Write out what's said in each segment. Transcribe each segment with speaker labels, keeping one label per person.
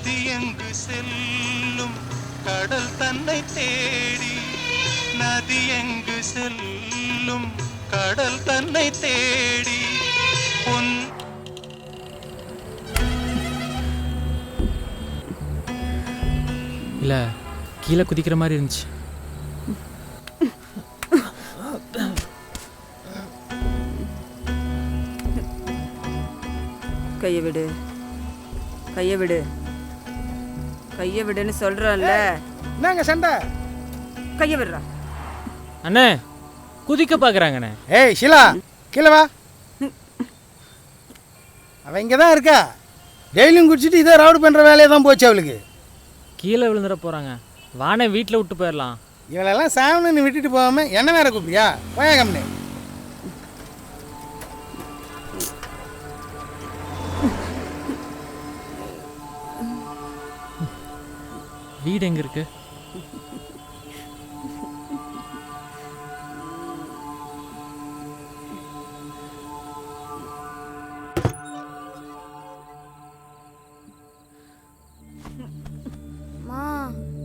Speaker 1: நதி எங்கு செல்லும் கடல் தன்னை தேடி நதி எங்கு செல்லும் கடல் தன்னை தேடி பொன்
Speaker 2: இல்லை கீழே குதிக்கிற மாதிரி இருந்துச்சு.
Speaker 3: கையை விடு, கையை விடு, கையை விடுன்னு சொல்றேன்ல.
Speaker 4: என்னங்க சண்டை?
Speaker 3: கையை விடுறா.
Speaker 2: அண்ணே குதிக்க பார்க்குறாங்கண்ணே.
Speaker 4: ஏய் ஷீலா கீழே வா. அவன் இங்கே தான் இருக்கா. டெய்லியும் குடிச்சிட்டு இதே ரவுடு பண்ணுற வேலையை தான் போச்சு அவளுக்கு.
Speaker 2: கீழே விழுந்துட போகிறாங்க. வானே வீட்டில் விட்டு போயிடலாம்.
Speaker 4: இவளெல்லாம் சாவணுன்னு விட்டுட்டு போகாமல் என்ன வேற கூப்பிடியா? போயா கம்னு.
Speaker 2: வீடு எங்கே இருக்கு?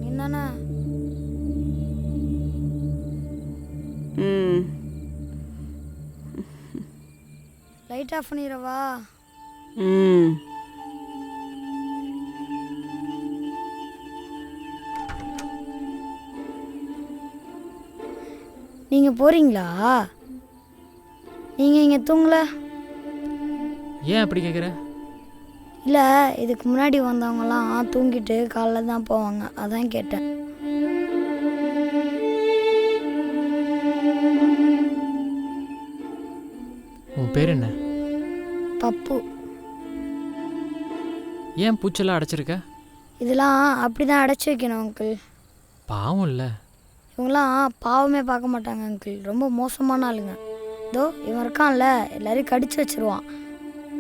Speaker 5: என்னண்ணா லைட் ஆஃப் பண்ணிடவா? நீங்கள் போகிறீங்களா? நீங்கள் இங்கே தூங்கல?
Speaker 2: ஏன் அப்படி கேட்குற?
Speaker 5: இல்லை, இதுக்கு முன்னாடி வந்தவங்கலாம் தூங்கிட்டு காலைல தான் போவாங்க, அதான் கேட்டேன்.
Speaker 2: உன் பேர் என்ன?
Speaker 5: பப்பு.
Speaker 2: ஏன் பூச்செல்லாம் அடைச்சிருக்க?
Speaker 5: இதெல்லாம் அப்படி தான் அடைச்சி வைக்கணும் அங்கிள்.
Speaker 2: பாவம் இல்லை.
Speaker 5: இவங்களாம் பாவமே பார்க்க மாட்டாங்க அங்கிள், ரொம்ப மோசமான ஆளுங்க. இதோ இவன் இருக்கான்ல, எல்லாரையும் கடிச்சு வச்சிருவான்.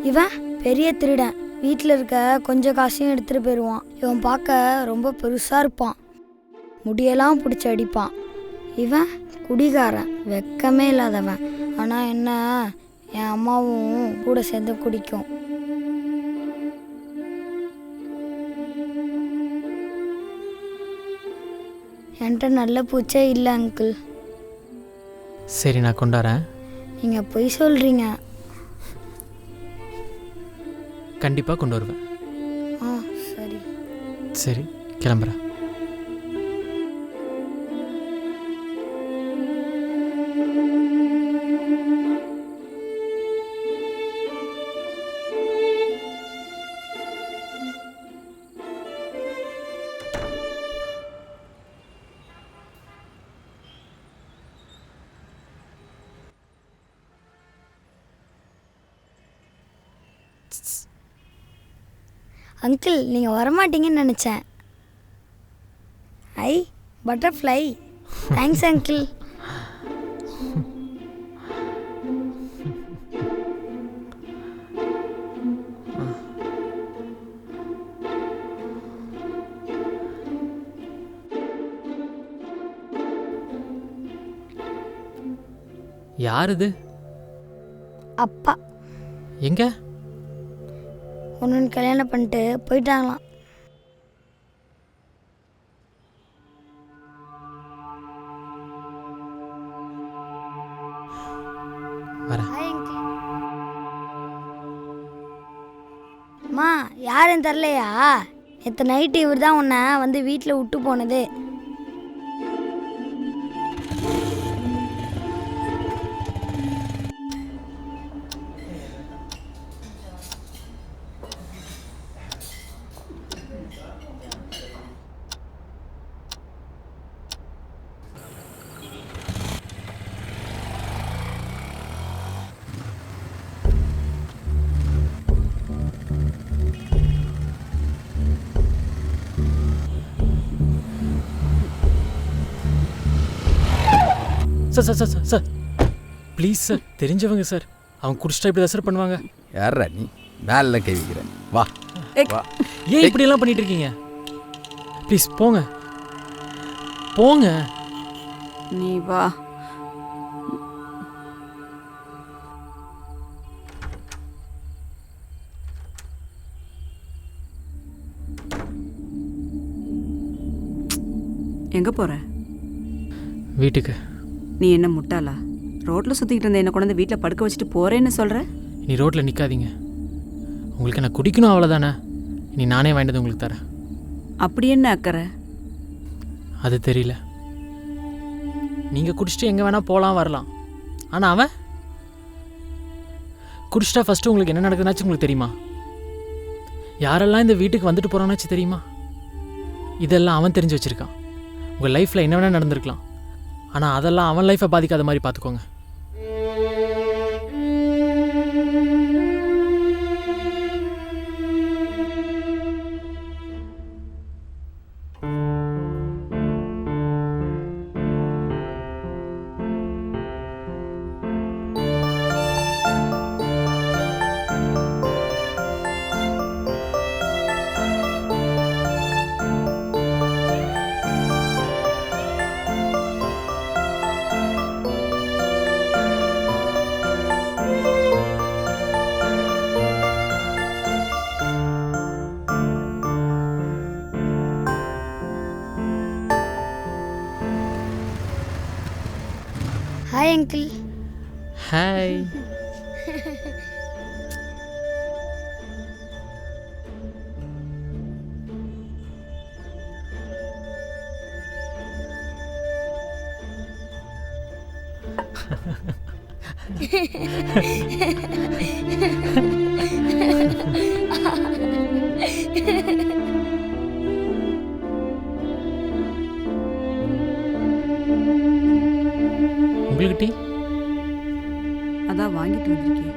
Speaker 5: இவன் பெரிய திருடன், வீட்டில் இருக்க கொஞ்சம் காசையும் எடுத்துகிட்டு போயிடுவான். இவன் பார்க்க ரொம்ப பெருசாக இருப்பான், முடியெல்லாம் பிடிச்சி அடிப்பான். இவன் குடிகாரன், வெக்கமே இல்லாதவன். ஆனால் என்ன, என் அம்மாவும் கூட சேர்ந்து குடிக்கும். என்கிட்ட நல்ல பூச்சே இல்லை அங்கிள்.
Speaker 2: சரி நான் கொண்டாடுறேன்.
Speaker 5: நீங்கள் பொய் சொல்கிறீங்க.
Speaker 2: கண்டிப்பாக கொண்டு வருவேன்.
Speaker 5: சரி
Speaker 2: சரி கிளம்புறேன்.
Speaker 5: அங்கிள், நீங்கள் வரமாட்டீங்கன்னு நினச்சேன். ஐ பட்டர்ஃப்ளை. Thanks uncle.
Speaker 2: யார் இது?
Speaker 5: அப்பா.
Speaker 2: எங்க?
Speaker 5: ஒன்று கல்யாணம் பண்ணிட்டு போயிட்டாங்களாம். அம்மா, யாரும் தரலையா? நேற்று நைட்டு இவர் தான் உன்னை வந்து வீட்டில் விட்டு போனது.
Speaker 2: Sir sir sir sir please sir, தெரிஞ்சவங்க சார். அவங்க குடிச்சிட்டா இப்படி தான் சார் பண்ணுவாங்க.
Speaker 6: யாரா நீ? மேல கை வைக்கிறேன், வா வா.
Speaker 2: ஏன் இப்படியெல்லாம் பண்ணிட்டு இருக்கீங்க? ப்ளீஸ் போங்க போங்க.
Speaker 3: நீ வா. எங்கே போகிற?
Speaker 2: வீட்டுக்கு.
Speaker 3: நீ என்ன முட்டாளா? ரோட்டில் சுற்றிக்கிட்டு இருந்த என்னை கொண்டு வந்து வீட்டில் படுக்க வச்சுட்டு போகிறேன்னு சொல்கிற?
Speaker 2: நீ ரோட்டில் நிற்காதீங்க. உங்களுக்கு நான் குடிக்கணும் அவ்வளோதானே. நீ நானே வாங்கிட்டு உங்களுக்கு தரேன்.
Speaker 3: அப்படி என்ன அக்கறை?
Speaker 2: அது தெரியல. நீங்கள் குடிச்சிட்டு எங்கே வேணால் போகலாம் வரலாம். ஆனால் அவன் குடிச்சிட்டா ஃபஸ்ட்டு உங்களுக்கு என்ன நடக்குதுனாச்சும் உங்களுக்கு தெரியுமா? யாரெல்லாம் இந்த வீட்டுக்கு வந்துட்டு போகிறானாச்சும் தெரியுமா? இதெல்லாம் அவன் தெரிஞ்சு வச்சுருக்கான். உங்கள் லைஃப்பில் என்ன வேணால் நடந்திருக்கலாம். ஆனால் அதெல்லாம் அவன் லைஃப்பை பாதிக்காத மாதிரி பார்த்துக்கோங்க.
Speaker 5: Hi uncle.
Speaker 2: ஹாய். உங்களுக்கு டீ?
Speaker 3: அதான் வாங்கிட்டு வந்திருக்கேன்.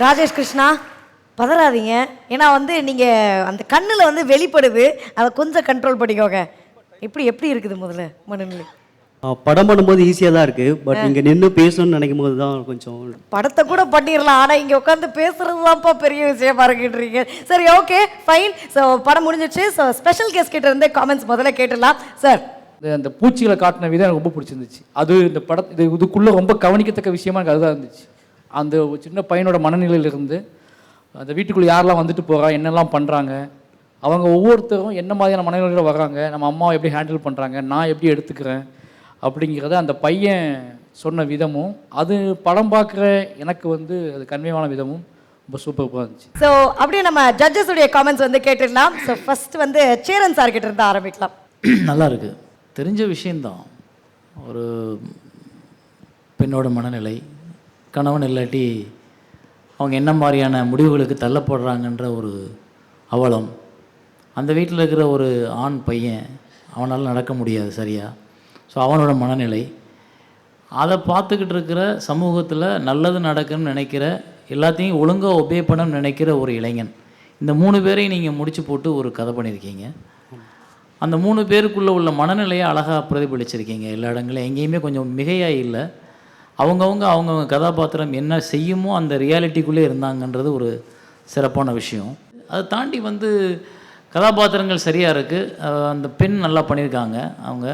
Speaker 7: ராஜேஷ் கிருஷ்ணா, பதறாதீங்க. ஏன்னா நீங்கள் அந்த கண்ணில் வெளிப்படுது, அதை கொஞ்சம் கண்ட்ரோல் பண்ணிக்கோங்க. எப்படி இருக்குது முதல்ல மனநிலை?
Speaker 8: படம் பண்ணும்போது ஈஸியாக தான் இருக்குது. பட் இங்கே நின்று பேசணும்னு நினைக்கும் போது தான் கொஞ்சம்.
Speaker 7: படத்தை கூட பண்ணிடலாம், ஆனால் இங்கே உட்காந்து பேசுறது தான்ப்பா பெரிய விஷயமா இருக்குன்றீங்க. சரி, ஓகே, ஃபைன். ஸோ படம் முடிஞ்சிச்சு. ஸோ ஸ்பெஷல் கெஸ்ட் கிட்ட இருந்து காமெண்ட்ஸ் முதல்ல கேட்டுடலாம் சார்.
Speaker 9: அந்த பூச்சிகளை காட்டின விதம் எனக்கு ரொம்ப பிடிச்சிருந்துச்சு. அது இந்த இதுக்குள்ளே ரொம்ப கவனிக்கத்தக்க விஷயமா எனக்கு அதுதான் இருந்துச்சு. அந்த சின்ன பையனோட மனநிலையிலிருந்து அந்த வீட்டுக்குள்ளே யாரெல்லாம் வந்துட்டு போகிறா, என்னெல்லாம் பண்ணுறாங்க, அவங்க ஒவ்வொருத்தரும் என்ன மாதிரியான மனநிலையில் வர்றாங்க, நம்ம அம்மாவை எப்படி ஹேண்டில் பண்ணுறாங்க, நான் எப்படி எடுத்துக்கிறேன் அப்படிங்கிறத அந்த பையன் சொன்ன விதமும், அது படம் பார்க்குற எனக்கு அது கன்வேவான விதமும் ரொம்ப சூப்பராக இருந்துச்சு.
Speaker 7: ஸோ அப்படியே நம்ம ஜட்ஜஸுடைய காமெண்ட்ஸ் கேட்டுடலாம். ஸோ ஃபர்ஸ்ட் சேரன் சார் கிட்ட இருந்து ஆரம்பிக்கலாம்.
Speaker 10: நல்லா இருக்கு. தெரிஞ்ச விஷயந்தான். ஒரு பெண்ணோட மனநிலை, கணவன் இல்லாட்டி அவங்க என்ன மாதிரியான முடிவுகளுக்கு தள்ளப்படுறாங்கன்ற ஒரு அவலம், அந்த வீட்டில் இருக்கிற ஒரு ஆண் பையன் அவனால் நடக்க முடியாது சரியா. ஸோ அவனோட மனநிலை, அதை பார்த்துக்கிட்டு இருக்கிற சமூகத்தில் நல்லது நடக்குன்னு நினைக்கிற, எல்லாத்தையும் ஒழுங்காக ஒபே பண்ணணும்னு நினைக்கிற ஒரு இளைஞன். இந்த 3 பேரையும் நீங்கள் முடிச்சு போட்டு ஒரு கதை பண்ணியிருக்கீங்க. அந்த 3 பேருக்குள்ளே உள்ள மனநிலையை அழகாக பிரதிபலிச்சிருக்கீங்க. எல்லா இடங்களும் எங்கேயுமே கொஞ்சம் மிகையாக இல்லை. அவங்கவுங்க கதாபாத்திரம் என்ன செய்யுமோ அந்த ரியாலிட்டிக்குள்ளே இருந்தாங்கன்றது ஒரு சிறப்பான விஷயம். அதை தாண்டி கதாபாத்திரங்கள் சரியாக இருக்குது. அந்த பெண் நல்லா பண்ணியிருக்காங்க. அவங்க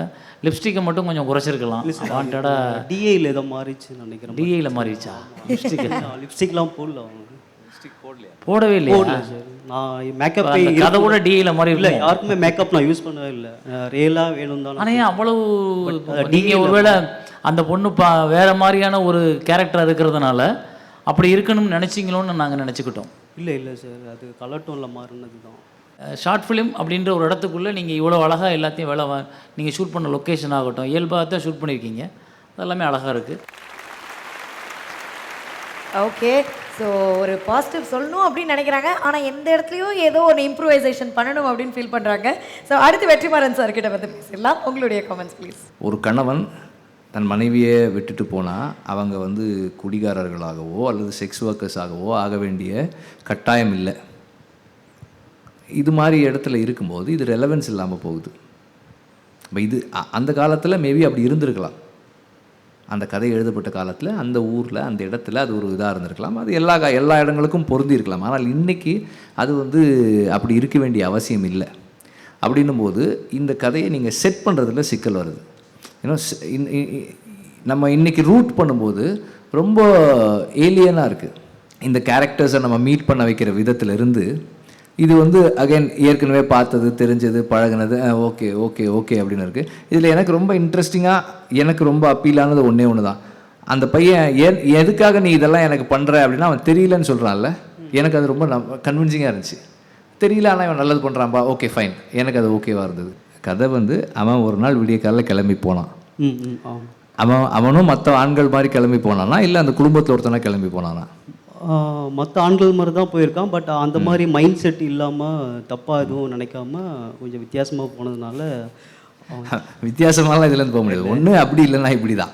Speaker 10: லிப்ஸ்டிக்கை மட்டும் கொஞ்சம் குறைச்சிருக்கலாம். வாண்டடாக
Speaker 8: டிஏயில் ஏதோ மாறிச்சுன்னு நினைக்கிறேன்.
Speaker 10: டிஏயில் மாறிடுச்சா?
Speaker 8: லிப்ஸ்டிக்லாம் போடல.
Speaker 10: போடவே இல்லையா?
Speaker 8: நான் மேக்கப்
Speaker 10: கதவோட டிஏயில் மாதிரி
Speaker 8: இல்லை. யாருக்குமே மேக்கப் நான் யூஸ் பண்ணவே இல்லை. ரியலாக வேணும் தான்.
Speaker 10: ஆனால் ஏன் அவ்வளவு நீங்கள் ஒருவேளை அந்த பொண்ணு வேறு மாதிரியான ஒரு கேரக்டர் இருக்கிறதுனால அப்படி இருக்கணும்னு நினச்சிங்களோன்னு நாங்கள் நினச்சிக்கிட்டோம்.
Speaker 8: இல்லை சார், அது கலர் டோனில் மாறினது தான்.
Speaker 10: ஷார்ட் ஃபிலிம் அப்படின்ற ஒரு இடத்துக்குள்ளே நீங்கள் இவ்வளோ அழகாக எல்லாத்தையும் நீங்கள் ஷூட் பண்ண லொக்கேஷன் ஆகட்டும், இயல்பாக தான் ஷூட் பண்ணியிருக்கீங்க. அதெல்லாமே அழகாக இருக்குது.
Speaker 7: ஓகே, ஸோ ஒரு பாசிட்டிவ் சொல்லணும் அப்படின்னு நினைக்கிறாங்க, ஆனால் எந்த இடத்துலையும் ஏதோ ஒரு இம்ப்ரூவைசேஷன் பண்ணணும் அப்படின்னு ஃபீல் பண்ணுறாங்க. ஸோ அடுத்து வெற்றிமாறன் சார் கிட்ட பேசிடலாம். உங்களுடைய காமெண்ட்ஸ் ப்ளீஸ்.
Speaker 6: ஒரு கணவன் தன் மனைவியை விட்டுட்டு போனால் அவங்க குடிகாரர்களாகவோ அல்லது செக்ஸ் ஒர்க்கர்ஸாகவோ ஆக வேண்டிய கட்டாயம் இல்லை.
Speaker 11: இது மாதிரி இடத்துல இருக்கும்போது இது ரெலவென்ஸ் இல்லாமல் போகுது. இப்போ இது அந்த காலத்தில் மேபி அப்படி இருந்திருக்கலாம். அந்த கதை எழுதப்பட்ட காலத்தில் அந்த ஊரில் அந்த இடத்துல அது ஒரு இதாக இருந்திருக்கலாம். அது எல்லா இடங்களுக்கும் பொருந்தி இருக்கலாம். ஆனால் இன்றைக்கி அது வந்து அப்படி இருக்க வேண்டிய அவசியம் இல்லை. அப்படின்னும்போது இந்த கதையை நீங்கள் செட் பண்ணுறதுல சிக்கல் வருது. ஏன்னா நம்ம இன்றைக்கி ரூட் பண்ணும்போது ரொம்ப ஏலியனாக இருக்குது. இந்த கேரக்டர்ஸை நம்ம மீட் பண்ண வைக்கிற விதத்திலிருந்து இது வந்து அகைன் ஏற்கனவே பார்த்தது, தெரிஞ்சது, பழகினது, ஓகே ஓகே ஓகே அப்படின்னு இருக்குது. இதில் எனக்கு ரொம்ப இன்ட்ரெஸ்டிங்காக எனக்கு ரொம்ப அப்பீலானது ஒன்றே ஒன்று தான். அந்த பையன் எதுக்காக நீ இதெல்லாம் எனக்கு பண்ணுற அப்படின்னா அவன் தெரியலன்னு சொல்கிறான்ல, எனக்கு அது ரொம்ப கன்வின்சிங்காக இருந்துச்சு. தெரியல ஆனால் இவன் நல்லது பண்ணுறான்பா, ஓகே ஃபைன், எனக்கு அது ஓகேவாக இருந்தது. கதை வந்து அவன் ஒரு நாள் விடிய காலையில் கிளம்பி போனான். அவனும் மற்ற ஆண்கள் மாதிரி கிளம்பி போனானா இல்லை அந்த குடும்பத்தில் ஒருத்தனா கிளம்பி போனானா?
Speaker 8: மற்ற ஆண்கள் மாதிரி தான் போயிருக்கான். பட் அந்த மாதிரி மைண்ட் செட் இல்லாமல் தப்பாக எதுவும் நினைக்காம கொஞ்சம் வித்தியாசமாக போனதுனால
Speaker 11: வித்தியாசமாலாம் இதுலேருந்து போக முடியாது. ஒன்று அப்படி இல்லைன்னா இப்படி தான்.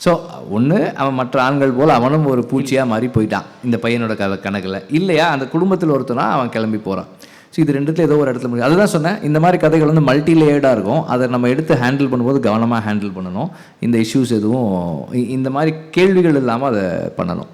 Speaker 11: ஸோ ஒன்று அவன் மற்ற ஆண்கள் போல் அவனும் ஒரு பூச்சியாக மாறி போயிட்டான் இந்த பையனோட கணக்கில். இல்லையா அந்த குடும்பத்தில் ஒருத்தனா அவன் கிளம்பி போகிறான். ஸோ இது ரெண்டுத்தில் ஏதோ ஒரு இடத்துல முடியும். அதுதான் சொன்னேன், இந்த மாதிரி கதைகள் வந்து மல்டி லேயர்டாக இருக்கும். அதை நம்ம எடுத்து ஹேண்டில் பண்ணும்போது கவனமாக ஹேண்டில் பண்ணணும். இந்த இஷ்யூஸ் எதுவும் இந்த மாதிரி கேள்விகள் இல்லாமல் அதை பண்ணணும்.